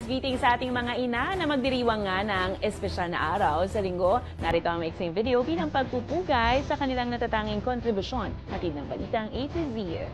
Greetings sa ating mga ina na magdiriwang nga ng espesyal na araw sa linggo. Narito ang maiksing video bilang pagpupugay sa kanilang natatanging kontribusyon. Hatid ng balitang A to Z.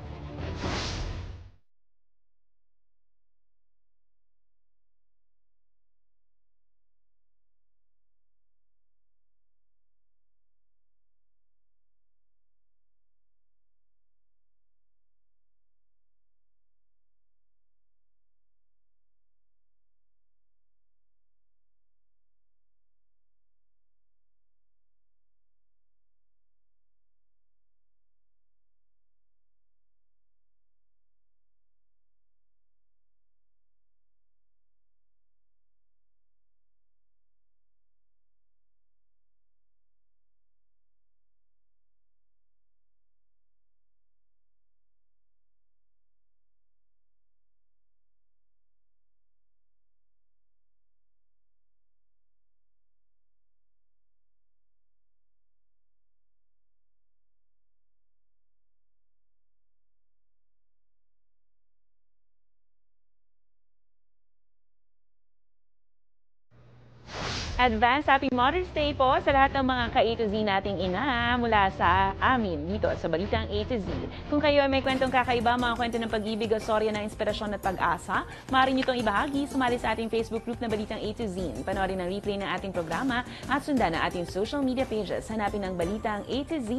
Advance Happy Mother's Day po sa lahat ng mga ka-A to Z nating ina mula sa amin dito sa Balitang A to Z. Kung kayo ay may kwentong kakaiba, mga kwento ng pag-ibig o storya ng inspirasyon at pag-asa, maaari nyo itong ibahagi, sumali sa ating Facebook group na Balitang A to Z. Panoorin ang replay ng ating programa at sundan ang ating social media pages. Hanapin ang Balitang A to Z.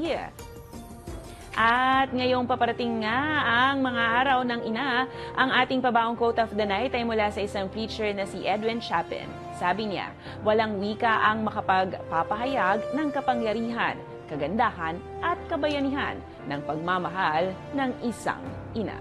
At ngayong paparating nga ang mga araw ng ina, ang ating pabaong quote of the night ay mula sa isang preacher na si Edwin Chapin. Sabi niya, walang wika ang makapagpapahayag ng kapangyarihan, kagandahan at kabayanihan ng pagmamahal ng isang ina.